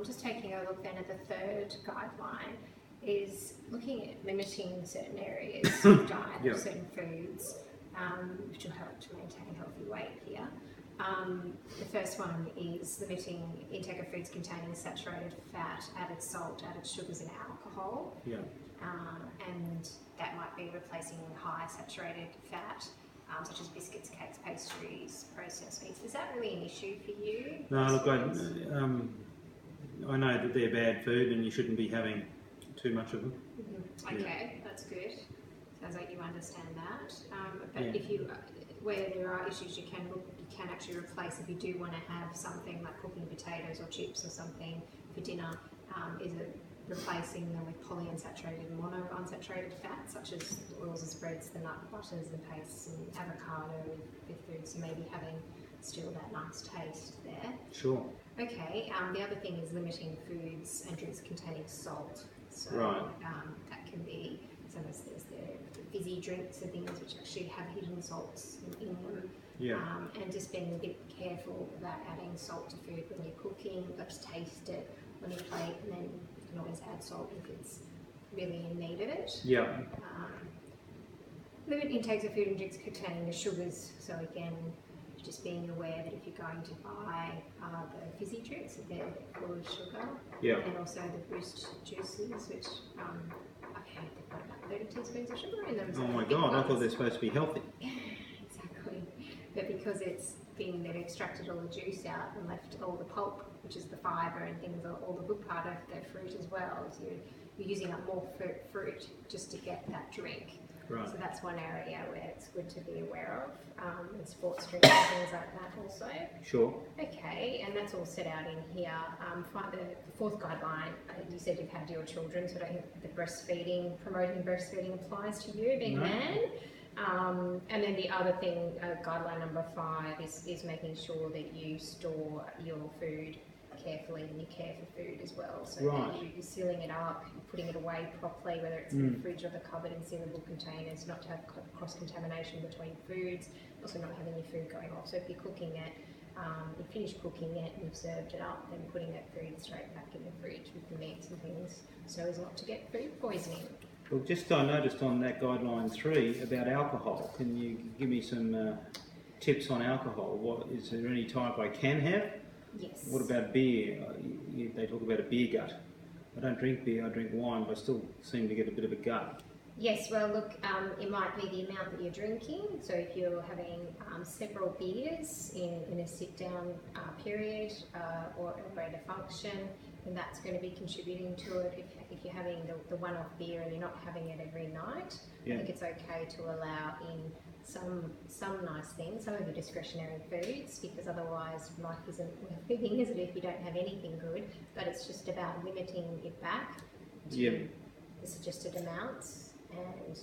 Just taking a look then at the third guideline is looking at limiting certain areas of diet, Yep. certain foods, which will help to maintain healthy weight here. The first one is limiting intake of foods containing saturated fat, added salt, added sugars and alcohol. Yeah. And that might be replacing high saturated fat, such as biscuits, cakes, pastries, processed meats. Is that really an issue for you? No, look, I know that they're bad food and you shouldn't be having too much of them. Mm-hmm. Okay, that's good. Sounds like you understand that. But Yeah. if you, where there are issues, you can actually replace, if you do want to have something like cooking potatoes or chips or something for dinner, is it replacing them with polyunsaturated and monounsaturated fats, such as the oils and spreads, the nut butters and pastes and avocado with foods, so maybe having still that nice taste there. Sure. Okay, the other thing is limiting foods and drinks containing salt. So Right. that can be, sometimes there's the fizzy drinks and things which actually have hidden salts in them. Yeah. And just being a bit careful about adding salt to food when you're cooking. Let's taste it on your plate, and then you can always add salt if it's really in need of it. Yeah. Limit intakes of food and drinks containing the sugars. So again, just being aware that if you're going to buy the fizzy drinks, that they're full of sugar. Yeah. And also the Boost juices, which okay, they've got about 30 teaspoons of sugar in them. Oh my God, I thought they're supposed to be healthy. Exactly. But because they've extracted all the juice out and left all the pulp, which is the fibre and things, all the good part of the fruit as well. So you're using up more fruit just to get that drink. Right. So that's one area where it's good to be aware of, and sports drinks and things like that also. Sure. Okay, and that's all set out in here. The fourth guideline, you said you've had your children, so I don't think the promoting breastfeeding applies to you, being a man. And then the other thing, guideline number 5, is making sure that you store your food carefully and you care for food as well. So Right. that you're sealing it up, putting it away properly, whether it's in the fridge or the cupboard in sealable containers, not to have cross-contamination between foods, also not having your food going off. So if you're cooking it, you finish cooking it and you've served it up, then putting that food straight back in the fridge with the meats and things, so as not to get food poisoning. Well, just I noticed on that guideline 3 about alcohol. Can you give me some tips on alcohol? Is there any type I can have? Yes. What about beer? They talk about a beer gut. I don't drink beer, I drink wine, but I still seem to get a bit of a gut. Yes, well look, it might be the amount that you're drinking. So if you're having several beers in a sit-down period or at a function, then that's going to be contributing to it. If you're having the one-off beer and you're not having it every night, Yeah. I think it's okay to allow in some nice things, some of the discretionary foods, because otherwise life isn't worth living, is it, if you don't have anything good? But it's just about limiting it back to the suggested amounts, and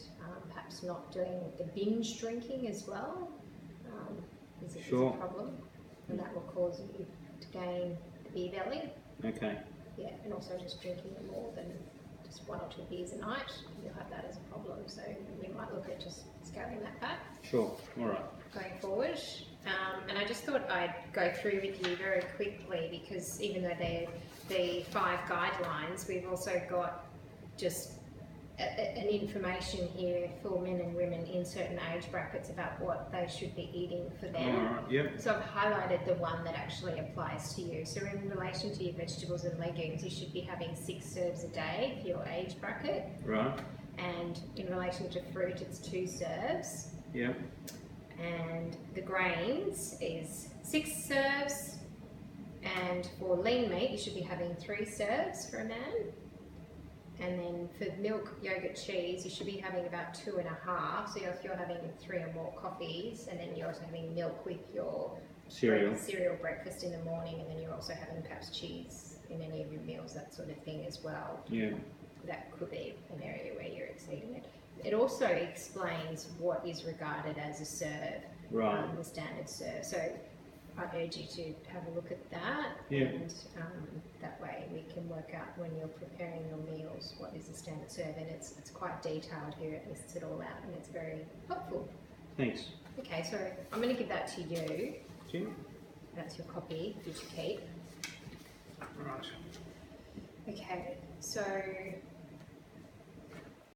perhaps not doing the binge drinking as well is a problem, and that will cause you to gain the beer belly. Okay. Yeah, and also just drinking more than just 1 or 2 beers a night, you'll have that as a problem. So we might look at just scaling that back. Sure. All right. Going forward. And I just thought I'd go through with you very quickly, because even though they're the 5 guidelines, we've also got just an information here for men and women in certain age brackets about what they should be eating for them. All right. Yep. So I've highlighted the one that actually applies to you. So in relation to your vegetables and legumes, you should be having 6 serves a day for your age bracket. Right. And in relation to fruit, it's 2 serves. Yep. And the grains is 6 serves. And for lean meat, you should be having 3 serves for a man. And then for milk, yogurt, cheese, you should be having about 2.5. So if you're having 3 or more coffees, and then you're also having milk with your cereal breakfast in the morning, and then you're also having perhaps cheese in any of your meals, that sort of thing as well. Yeah. That could be an area where you're exceeding it. It also explains what is regarded as a serve, the standard serve. So I urge you to have a look at that, and that way we can work out when you're preparing your meals what is the standard serve, and it's quite detailed here. It lists it all out, and it's very helpful. Thanks. Okay, so I'm going to give that to you. Jim? That's your copy, which you keep. Right. Okay, so